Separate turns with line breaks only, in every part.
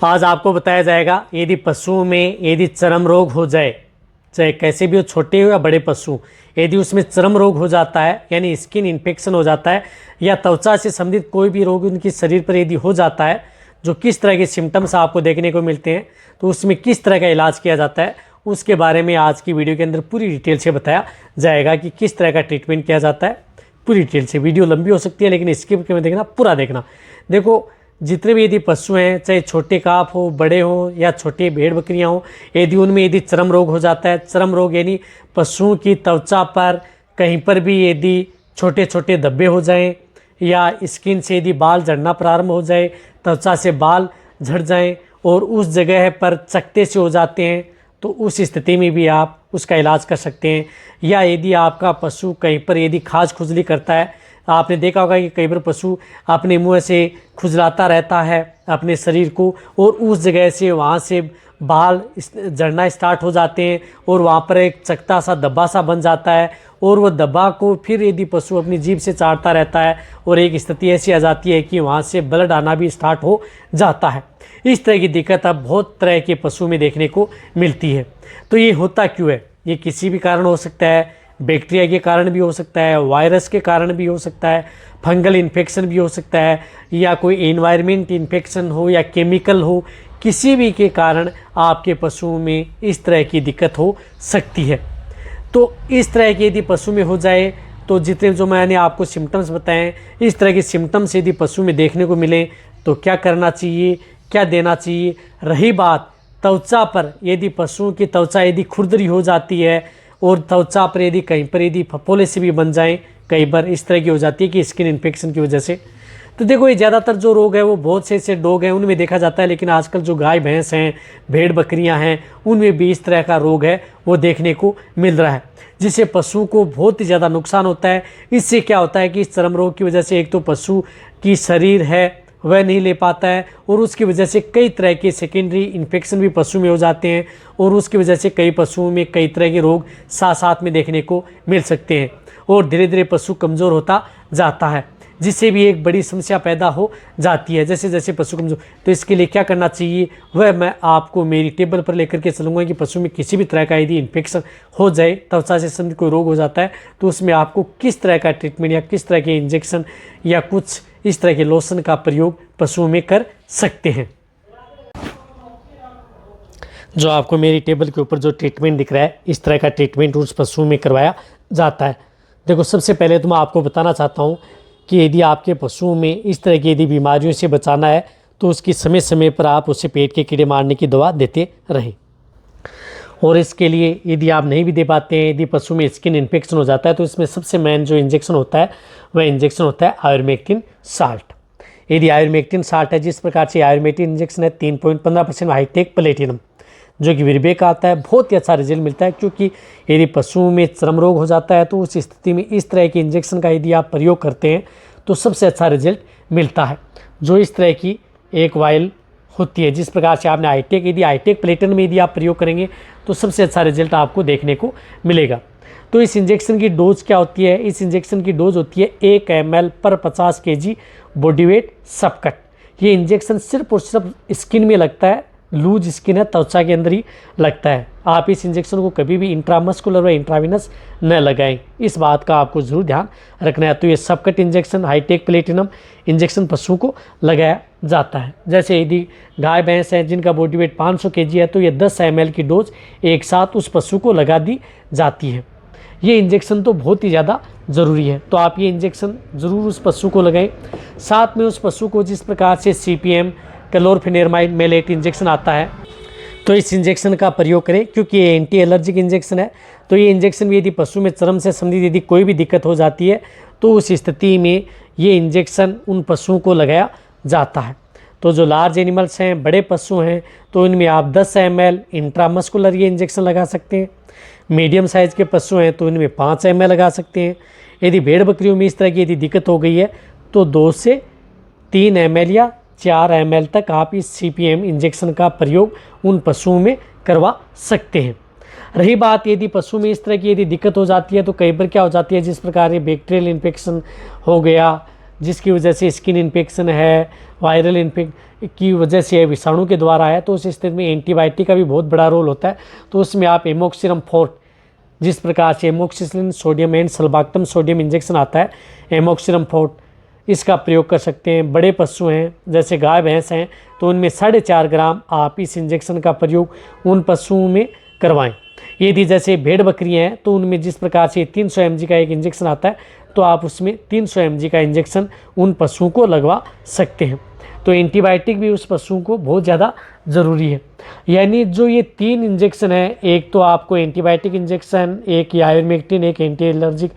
आज आपको बताया जाएगा यदि पशुओं में यदि चर्म रोग हो जाए, चाहे कैसे भी हो, छोटे हो या बड़े पशु, यदि उसमें चर्म रोग हो जाता है यानी स्किन इन्फेक्शन हो जाता है या त्वचा से संबंधित कोई भी रोग उनके शरीर पर यदि हो जाता है, जो किस तरह के सिम्टम्स आपको देखने को मिलते हैं, तो उसमें किस तरह का इलाज किया जाता है, उसके बारे में आज की वीडियो के अंदर पूरी डिटेल से बताया जाएगा कि किस तरह का ट्रीटमेंट किया जाता है। पूरी डिटेल से वीडियो लंबी हो सकती है लेकिन स्किप करके देखना, पूरा देखना। देखो, जितने भी यदि पशु हैं, चाहे छोटे काफ हो, बड़े हो या छोटे भेड़ बकरियां हो, यदि उनमें यदि चर्म रोग हो जाता है, चर्म रोग यानी पशुओं की त्वचा पर कहीं पर भी यदि छोटे छोटे धब्बे हो जाएं या स्किन से यदि बाल झड़ना प्रारंभ हो जाए, त्वचा से बाल झड़ जाएं और उस जगह पर चकत्ते से हो जाते हैं, तो उस स्थिति में भी आप उसका इलाज कर सकते हैं। या यदि आपका पशु कहीं पर यदि खाज खुजली करता है, आपने देखा होगा कि कई बार पशु अपने मुंह से खुजलाता रहता है अपने शरीर को और उस जगह से वहाँ से बाल झड़ना स्टार्ट हो जाते हैं और वहाँ पर एक चकता सा धब्बा सा बन जाता है और वो धब्बा को फिर यदि पशु अपनी जीभ से चाटता रहता है और एक स्थिति ऐसी आ जाती है कि वहाँ से ब्लड आना भी स्टार्ट हो जाता है। इस तरह की दिक्कत अब बहुत तरह के पशु में देखने को मिलती है। तो ये होता क्यों है? ये किसी भी कारण हो सकता है, बैक्टीरिया के कारण भी हो सकता है, वायरस के कारण भी हो सकता है, फंगल इन्फेक्शन भी हो सकता है, या कोई एनवायरनमेंट इन्फेक्शन हो या केमिकल हो, किसी भी के कारण आपके पशुओं में इस तरह की दिक्कत हो सकती है। तो इस तरह की यदि पशु में हो जाए तो जितने जो मैंने आपको सिम्टम्स बताएं, इस तरह के सिम्टम्स यदि पशु में देखने को मिले तो क्या करना चाहिए, क्या देना चाहिए। रही बात त्वचा पर, यदि पशुओं की त्वचा यदि खुरदरी हो जाती है और त्वचा पर यदि कहीं पर यदि फफोले से भी बन जाएं, कई बार इस तरह की हो जाती है कि स्किन इन्फेक्शन की वजह से, तो देखो ये ज़्यादातर जो रोग है वो बहुत से ऐसे डॉग हैं उनमें देखा जाता है, लेकिन आजकल जो गाय भैंस हैं, भेड़ बकरियां हैं, उनमें भी इस तरह का रोग है वो देखने को मिल रहा है, जिससे पशु को बहुत ही ज़्यादा नुकसान होता है। इससे क्या होता है कि इस चर्म रोग की वजह से एक तो पशु की शरीर है वह नहीं ले पाता है और उसकी वजह से कई तरह के सेकेंडरी इन्फेक्शन भी पशु में हो जाते हैं और उसकी वजह से कई पशुओं में कई तरह के रोग साथ साथ में देखने को मिल सकते हैं और धीरे धीरे पशु कमज़ोर होता जाता है, जिससे भी एक बड़ी समस्या पैदा हो जाती है जैसे जैसे पशु कमज़ोर। तो इसके लिए क्या करना चाहिए वह मैं आपको मेरी टेबल पर लेकर के चलूँगा कि पशु में किसी भी तरह का यदि इन्फेक्शन हो जाए, त्वचा से संबंधित कोई रोग हो जाता है, तो उसमें आपको किस तरह का ट्रीटमेंट या किस तरह के इंजेक्शन या कुछ इस तरह के लोशन का प्रयोग पशुओं में कर सकते हैं। जो आपको मेरी टेबल के ऊपर जो ट्रीटमेंट दिख रहा है, इस तरह का ट्रीटमेंट उस पशुओं में करवाया जाता है। देखो, सबसे पहले तो मैं आपको बताना चाहता हूँ कि यदि आपके पशुओं में इस तरह की यदि बीमारियों से बचाना है तो उसकी समय समय पर आप उसे पेट के कीड़े मारने की दवा देते रहें। और इसके लिए यदि आप नहीं भी दे पाते हैं, यदि पशु में स्किन इन्फेक्शन हो जाता है, तो इसमें सबसे मेन जो इंजेक्शन होता है वह इंजेक्शन होता है आयुर्मेक्टिन साल्ट। यदि आयुर्मेक्टिन साल्ट है, जिस प्रकार से आयुर्मेक्टिन इंजेक्शन है 3.15% हाईटेक प्लेटिनम, जो कि विरबे का आता है, बहुत ही अच्छा रिजल्ट मिलता है। क्योंकि यदि पशुओं में चर्म रोग हो जाता है तो उस स्थिति में इस तरह के इंजेक्शन का यदि आप प्रयोग करते हैं तो सबसे अच्छा रिजल्ट मिलता है। जो इस तरह की एक वायल होती है, जिस प्रकार से आपने हाईटेक, यदि हाईटेक प्लेटिनम में यदि आप प्रयोग करेंगे तो सबसे अच्छा रिजल्ट आपको देखने को मिलेगा। तो इस इंजेक्शन की डोज क्या होती है? इस इंजेक्शन की डोज होती है 1 ml पर 50 kg बॉडी वेट सबकट। ये इंजेक्शन सिर्फ और सिर्फ स्किन में लगता है, लूज स्किन है, त्वचा के अंदर ही लगता है। आप इस इंजेक्शन को कभी भी इंट्रामस्कुलर व इंट्राविनस न लगाएं, इस बात का आपको ज़रूर ध्यान रखना है। तो ये सबकट इंजेक्शन हाईटेक प्लेटिनम इंजेक्शन पशुओं को लगाया जाता है। जैसे यदि गाय भैंस हैं जिनका बॉडी वेट 500 kg है तो ये 10 ml की डोज एक साथ उस पशु को लगा दी जाती है। ये इंजेक्शन तो बहुत ही ज़्यादा ज़रूरी है, तो आप ये इंजेक्शन ज़रूर उस पशु को लगाएं। साथ में उस पशु को जिस प्रकार से CPM क्लोरफेनेरमाइड मेलेट इंजेक्शन आता है, तो इस इंजेक्शन का प्रयोग करें क्योंकि ये एंटी एलर्जिक इंजेक्शन है। तो ये इंजेक्शन भी यदि पशु में चर्म से संबंधित यदि कोई भी दिक्कत हो जाती है तो उस स्थिति में ये इंजेक्शन उन पशुओं को लगाया जाता है। तो जो लार्ज एनिमल्स हैं, बड़े पशु हैं, तो इनमें आप 10 ml इंट्रामस्कुलर ये इंजेक्शन लगा सकते हैं। मीडियम साइज़ के पशु हैं तो इनमें 5 ml लगा सकते हैं। यदि भेड़ बकरियों में इस तरह की यदि दिक्कत हो गई है तो 2 से 3 ml या 4 ml तक आप इस CPM इंजेक्शन का प्रयोग उन पशुओं में करवा सकते हैं। रही बात यदि पशु में इस तरह की यदि दिक्कत हो जाती है तो कई बार क्या हो जाती है, जिस प्रकार ये बैक्टीरियल इन्फेक्शन हो गया जिसकी वजह से स्किन इन्फेक्शन है, वायरल इन्फेक्शन की वजह से विषाणु के द्वारा है, तो उस स्थिति में एंटीबायोटिक का भी बहुत बड़ा रोल होता है। तो उसमें आप एमोक्सिलम फोर्ट, जिस प्रकार से amoxicillin sodium and sulbactam sodium injection आता है, एमोक्सिलम फोर्ट, इसका प्रयोग कर सकते हैं। बड़े पशु हैं जैसे गाय भैंस हैं तो उनमें 4.5 ग्राम आप इस इंजेक्शन का प्रयोग उन पशुओं में करवाएं। यदि जैसे भेड़ बकरियां हैं तो उनमें जिस प्रकार से 300 mg का एक इंजेक्शन आता है, तो आप उसमें 300 mg का इंजेक्शन उन पशुओं को लगवा सकते हैं। तो एंटीबायोटिक भी उस पशुओं को बहुत ज़्यादा ज़रूरी है। यानी जो ये 3 इंजेक्शन है, एक तो आपको एंटीबायोटिक इंजेक्शन, एक आयुर्मेक्टिन, एक एंटी एलर्जिक,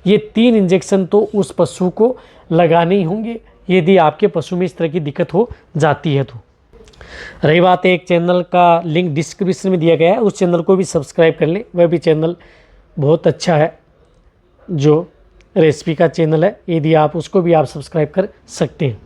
ये 3 इंजेक्शन तो उस पशु को लगाने ही होंगे यदि आपके पशु में इस तरह की दिक्कत हो जाती है। तो रही बात एक चैनल का, लिंक डिस्क्रिप्शन में दिया गया है, उस चैनल को भी सब्सक्राइब कर लें। वह भी चैनल बहुत अच्छा है, जो रेसिपी का चैनल है, यदि आप उसको भी आप सब्सक्राइब कर सकते हैं,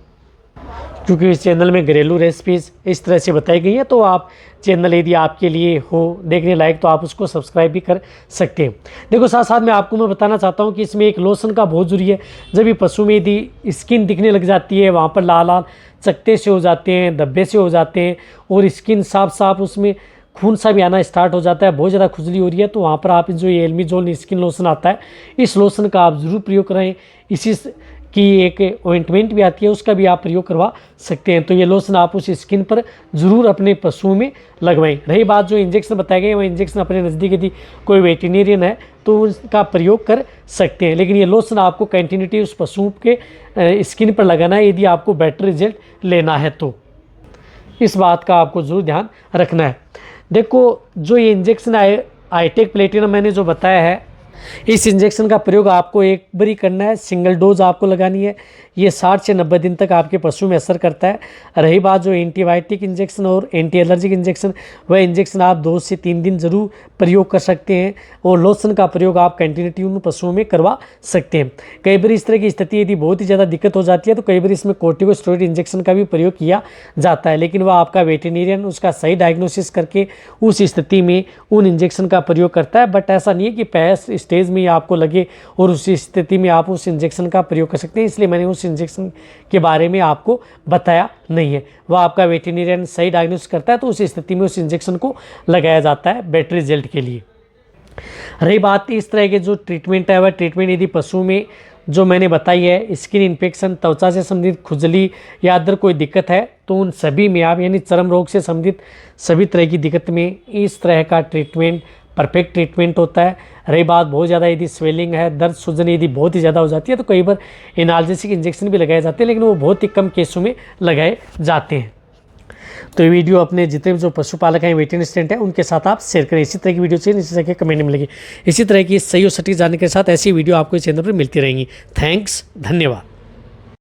क्योंकि इस चैनल में घरेलू रेसिपीज़ इस तरह से बताई गई हैं। तो आप चैनल यदि आपके लिए हो देखने लायक तो आप उसको सब्सक्राइब भी कर सकते हैं। देखो साथ साथ में आपको मैं बताना चाहता हूँ कि इसमें एक लोशन का बहुत ज़रूरी है। जब भी पशु में यदि स्किन दिखने लग जाती है, वहाँ पर लाल लाल चकत्ते से हो जाते हैं, धब्बे से हो जाते हैं और स्किन साफ साफ उसमें खून सा भी आना स्टार्ट हो जाता है, बहुत ज़्यादा खुजली हो रही है, तो वहाँ पर आप जो ये एल्मीजोल स्किन लोशन आता है, इस लोशन का आप ज़रूर प्रयोग करें। इसी की एक ऑइंटमेंट भी आती है, उसका भी आप प्रयोग करवा सकते हैं। तो ये लोशन आप उस स्किन पर ज़रूर अपने पशुओं में लगवाएं। रही बात जो इंजेक्शन बताए गए, वो इंजेक्शन अपने नज़दीक यदि कोई वेटरनरियन है तो उसका प्रयोग कर सकते हैं, लेकिन ये लोशन आपको कंटिन्यूटी उस पशु के स्किन पर लगाना है यदि आपको बेटर रिजल्ट लेना है। तो इस बात का आपको ज़रूर ध्यान रखना है। देखो जो ये इंजेक्शन आईटेक प्लेटिनम मैंने जो बताया है, इस इंजेक्शन का प्रयोग आपको एक बार ही करना है, सिंगल डोज आपको लगानी है। ये 60 से 90 दिन तक आपके पशु में असर करता है। रही बात जो एंटीबायोटिक इंजेक्शन और एंटी एलर्जिक इंजेक्शन, वह इंजेक्शन आप 2 से 3 दिन जरूर प्रयोग कर सकते हैं और लोशन का प्रयोग आप कंटिन्यूटी उन पशुओं में करवा सकते हैं। कई बार इस तरह की स्थिति यदि बहुत ही ज़्यादा दिक्कत हो जाती है तो कई बार इसमें कोर्टिकोस्टेरॉइड इंजेक्शन का भी प्रयोग किया जाता है, लेकिन वह आपका वेटरनरियन उसका सही डायग्नोसिस करके उस स्थिति में उन इंजेक्शन का प्रयोग करता है। बट ऐसा नहीं है कि पहले स्टेज में आपको लगे और उस स्थिति में आप उस इंजेक्शन का प्रयोग कर सकते हैं, इसलिए मैंने उस इंजेक्शन के बारे में आपको बताया नहीं है। वह आपका वेटरनरियन सही डायग्नोसिस करता है तो उस स्थिति में उस इंजेक्शन को लगाया जाता है बेटर रिजल्ट के लिए। रही बात इस तरह के जो ट्रीटमेंट है, वह ट्रीटमेंट यदि पशु में जो मैंने बताई है, स्किन इन्फेक्शन, त्वचा से संबंधित खुजली या अदर कोई दिक्कत है, तो उन सभी में आप यानी चर्म रोग से संबंधित सभी तरह की दिक्कत में इस तरह का ट्रीटमेंट परफेक्ट ट्रीटमेंट होता है। रही बात बहुत ज़्यादा यदि स्वेलिंग है, दर्द सूजन यदि बहुत ही ज़्यादा हो जाती है तो कई बार एनाल्जेसिक इंजेक्शन भी लगाए जाते हैं, लेकिन वो बहुत ही कम केसों में लगाए जाते हैं। तो ये वीडियो अपने जितने भी जो पशुपालक हैं, वेटरनरी असिस्टेंट हैं, उनके साथ आप शेयर करें। इसी तरह की वीडियो चाहिए नीचे जाके कमेंट में मिलेगी। इसी तरह की सही और सटीक जानने के साथ ऐसी वीडियो आपको इस चैनल पर मिलती रहेंगी। थैंक्स, धन्यवाद।